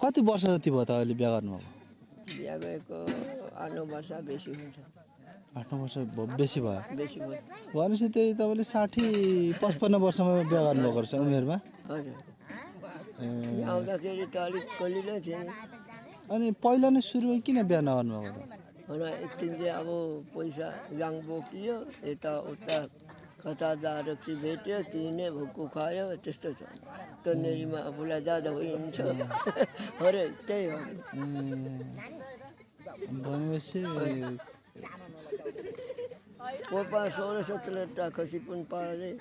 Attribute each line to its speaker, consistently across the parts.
Speaker 1: कति वर्ष जति भयो त अहिले बिहा गर्नुभएको?
Speaker 2: बिहा गरेको 8-9 वर्ष बेसी हुन्छ।
Speaker 1: 8-9 वर्ष बेसी भयो।
Speaker 2: बेसी भयो।
Speaker 1: भनेपछि त्यही तपाईँले 60-55 वर्षमा बिहा गर्नुभएको रहेछ उमेरमा?
Speaker 2: हजुर। यहाँ आउँदाखेरि त अलिक कलिलो थियो नि।
Speaker 1: अनि पहिला नै सुरुमा किन बिहा नगर्नुभएको त?
Speaker 2: एकदिन चाहिँ अब पैसा जाङ बोकियो, यताउता कता जाडक्सी भेट्यो, किने भुक्कु खायो, त्यस्तो छ। तन्नेरीमा आफूलाई जाँदा हुन्छ अरे त्यही हो।
Speaker 1: भनेपछि
Speaker 2: पोपा 16-17 खसी पनि पाले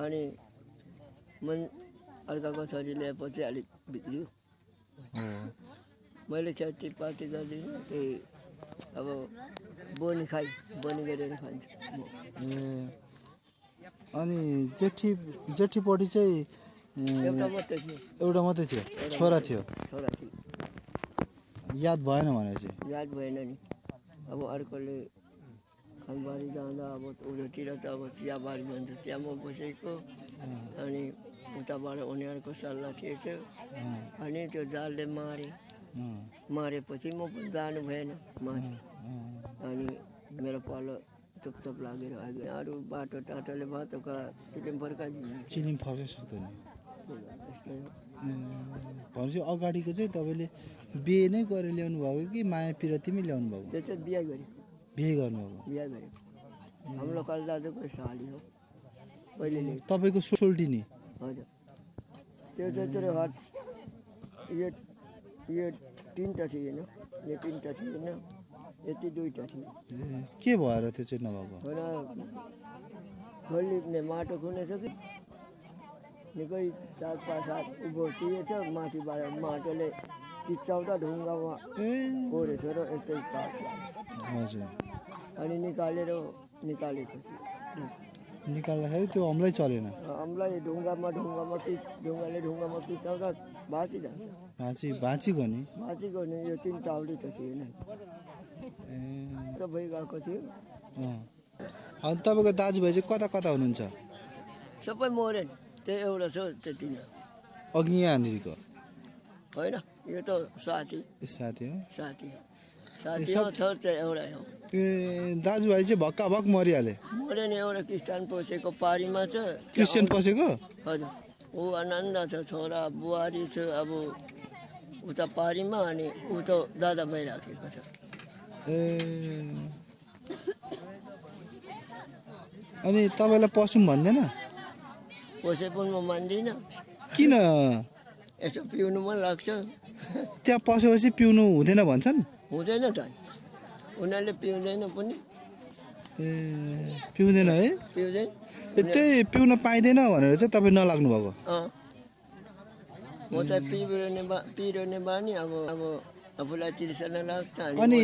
Speaker 2: अनि मन अर्काको छोरी ल्याएपछि अलिक बिग्रियो। मैले खेतीपाती गर्दिनँ, त्यही अब बोनी गरेर खान्छु।
Speaker 1: अनि जेठीपट्टि चाहिँ एउटा मात्रै थियो, छोरा थियो। याद भएन भनेपछि?
Speaker 2: याद भएन नि। अब अर्कोले खानबारी जाँदा अब उयोतिर त अब चियाबारी भन्छ, त्यहाँ म बसेको अनि उताबाट उनीहरूको सल्लाह थिएछ अनि त्यो जालले मारेपछि म पनि जानु भएन माथि। अनि मेरो पालो चुपचाप लागेर आयो। अरू बाटोले भातोका चिलिम फर्काइ
Speaker 1: सक्दैन। भनेपछि अगाडिको चाहिँ तपाईँले बिहे नै गरेर ल्याउनु भएको कि माया पिरतीमै ल्याउनु भएको?
Speaker 2: त्यो चाहिँ बिहा गरेँ।
Speaker 1: बिहे गर्नुभएको?
Speaker 2: बिहा गरेँ। हाम्रो काल दाजुको साली हो पहिले।
Speaker 1: तपाईँको सोल्टी नि?
Speaker 2: हजुर। त्यो चाहिँ तेरो हात यो 3टा थिएन, यो 3टा थिएन, यति 2टा थियो।
Speaker 1: के भएर त्यो चाहिँ नभएको?
Speaker 2: घोलिने माटो खुनेछ कि निकै 4-5 हात उँभो थिएछ, माथिबाट माटोले किच्चाउँदा ढुङ्गामा कोरेछ र यस्तै काट।
Speaker 1: हजुर।
Speaker 2: अनि निकालेको थियो।
Speaker 1: निकाल्दाखेरि त्यो अम्लै चलेन?
Speaker 2: अम्लाई ढुङ्गामा किच्चाउँदा भाँचिजान्छ।
Speaker 1: भाँचिको नि?
Speaker 2: भाँचिको नि। यो 3 टाउली त थिएन। सबै गएको थियो।
Speaker 1: अनि तपाईँको दाजुभाइ चाहिँ कता हुनुहुन्छ?
Speaker 2: सबै मरे नि। त्यो एउटा छ त्यति नै।
Speaker 1: अघि यहाँनिरको
Speaker 2: होइन, यो त साथी हो। साथी थर चाहिँ एउटै हो।
Speaker 1: दाजुभाइ चाहिँ भक्काभक मरिहाले?
Speaker 2: मरे नि। एउटा क्रिस्चियन पसेको पारीमा छ।
Speaker 1: क्रिस्चियन पसेको? हजुर।
Speaker 2: ऊ आनन्द छ, छोरा बुहारी छ अब उता पारीमा, अनि ऊ त दादा भइराखेको छ।
Speaker 1: अनि तपाईँलाई पसौँ भन्दैन?
Speaker 2: पसे पनि म मान्दिनँ।
Speaker 1: किन?
Speaker 2: यसो पिउनु मन लाग्छ।
Speaker 1: त्यहाँ पसेपछि पिउनु हुँदैन भन्छन्?
Speaker 2: हुँदैन त, उनीहरूले पिउँदैन पनि।
Speaker 1: पिउँदैन है?
Speaker 2: पिउँदैन।
Speaker 1: त्यही पिउन पाइँदैन भनेर चाहिँ तपाईँ नलाग्नु भएको?
Speaker 2: म चाहिँ पिरने बानी अब आफूलाई तिर्सना लाग्छ।
Speaker 1: अनि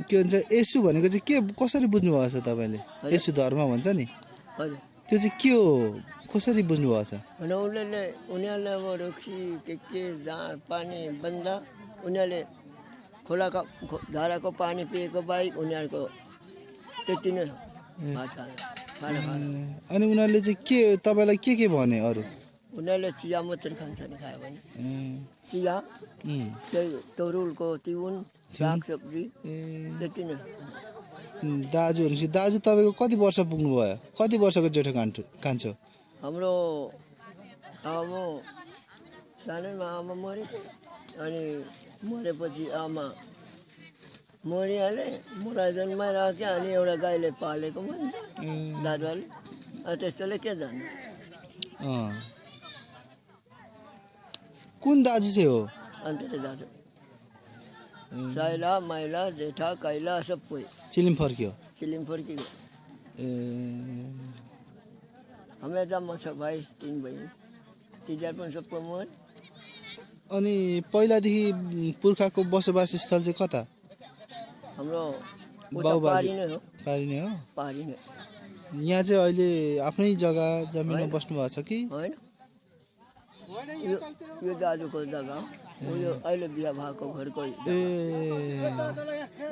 Speaker 1: के भन्छ यसु भनेको चाहिँ के कसरी बुझ्नु भएको छ तपाईँले? यसु धर्म भन्छ नि,
Speaker 2: हजुर।
Speaker 1: त्यो चाहिँ के हो, कसरी बुझ्नु भएको छ?
Speaker 2: उनीहरूले अब रक्सी के जाँड पानी बन्दा उनीहरूले खोलाको धाराको पानी पिएको बाहेक उनीहरूको त्यति नै हो।
Speaker 1: अनि उनीहरूले चाहिँ के तपाईँलाई के भने अरू?
Speaker 2: उनीहरूले चिया मात्रै खान्छ नि, खायो भने चिया, त्यही तरुलको तिउन, सागसब्जी, त्यति नै।
Speaker 1: दाजु भनेपछि दाजु तपाईँको कति वर्ष पुग्नुभयो? कति वर्षको जेठो कान्छो?
Speaker 2: हाम्रो आमा सानैमा आमा मरे, अनि मरेपछि आमा मरिहाले, मोरा जन्माइराख्यो, अनि एउटा गाईले पालेको भन्छ दाजुले। त्यस्तोले के जान्छ?
Speaker 1: कुन दाजु चाहिँ हो?
Speaker 2: अन्त दाजु साइला माइला जेठा कैला सबै
Speaker 1: चिलिम फर्कियो।
Speaker 2: हाम्रो जम्मा छ भाइ 3 बहिनी, तिनीहरू पनि सबै मरे।
Speaker 1: अनि पहिलादेखि पुर्खाको बसोबास स्थल चाहिँ कता?
Speaker 2: हाम्रो
Speaker 1: पारी नै हो?
Speaker 2: पारी नै।
Speaker 1: यहाँ चाहिँ अहिले आफ्नै जग्गा जमिनमा बस्नु भएको छ कि?
Speaker 2: होइन, यो दाजुको जग्गा हो। यो अहिले बिहा भएको घरको।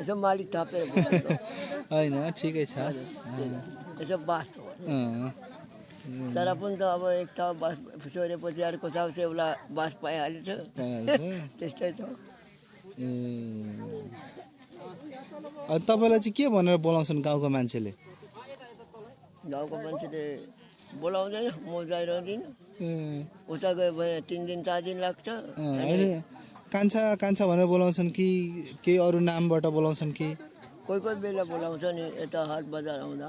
Speaker 2: यसो मालिक थापेर बसेको
Speaker 1: होइन, ठिकै छ।
Speaker 2: यसो बास तर पनि त अब एक ठाउँ बास सोधेपछि अर्को ठाउँ चाहिँ उसलाई बास पाइहाल्छ त्यस्तै छ।
Speaker 1: अनि तपाईँलाई चाहिँ के भनेर बोलाउँछन् गाउँको मान्छेले?
Speaker 2: गाउँको मान्छेले बोलाउँदैन, म जाइरहँदिनँ।
Speaker 1: ए,
Speaker 2: उता गयो भने 3 दिन 4 दिन लाग्छ।
Speaker 1: होइन कान्छा कान्छा भनेर बोलाउँछन् कि केही अरू नामबाट बोलाउँछन् कि?
Speaker 2: कोही कोही बेला बोलाउँछ नि यता हाट बजार आउँदा।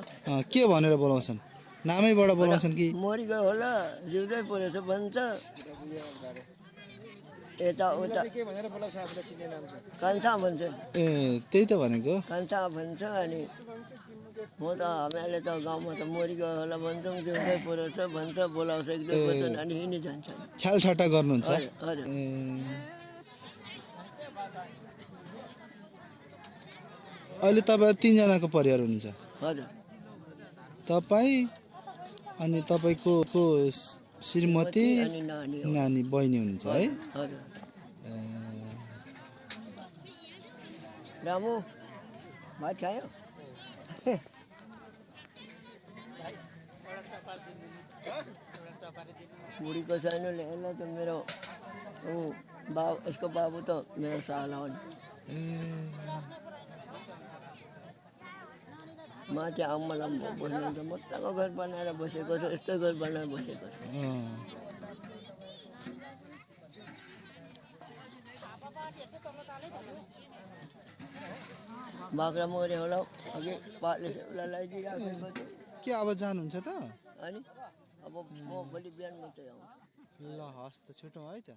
Speaker 1: के भनेर बोलाउँछन्? नामैबाट बोलाउँछन् कि?
Speaker 2: मरि गयो होला, जिउँदै परेछ भन्छ। यता उता कान्छा भन्छ।
Speaker 1: ए त्यही त भनेको।
Speaker 2: कान्छा भन्छ। अनि म त हामीहरूले त गाउँमा त मरि गयो होला भन्छौँ, जिउँदै परेछ भन्छ, बोलाउँछ 1-2 वचन अनि हिँडी जान्छ।
Speaker 1: ख्याल ठट्टा गर्नुहुन्छ?
Speaker 2: हजुर।
Speaker 1: ए, अहिले तपाईँहरू 3 जनाको परिवार हुनुहुन्छ?
Speaker 2: हजुर।
Speaker 1: तपाईँ अनि तपाईँको श्रीमती
Speaker 2: अनि नानी हो।
Speaker 1: नानी बहिनी हुनुहुन्छ है?
Speaker 2: हजुर। रामु भात खायो? बुढीको सानो ल्याएर त मेरो यसको बाबु त मेरो साला हो नि। माथि आम्मालाई बस्नुहुन्छ, मजाको घर बनाएर बसेको छ, यस्तो घर बनाएर बसेको छ। बाख्रा मऱ्यो होला, अघि पाटले उसलाई लगाइदिइराखेको छु।
Speaker 1: के अब जानुहुन्छ त?
Speaker 2: अनि अब म भोलि बिहान मात्रै आउँछु।
Speaker 1: ल हस् त, छुटौँ है त।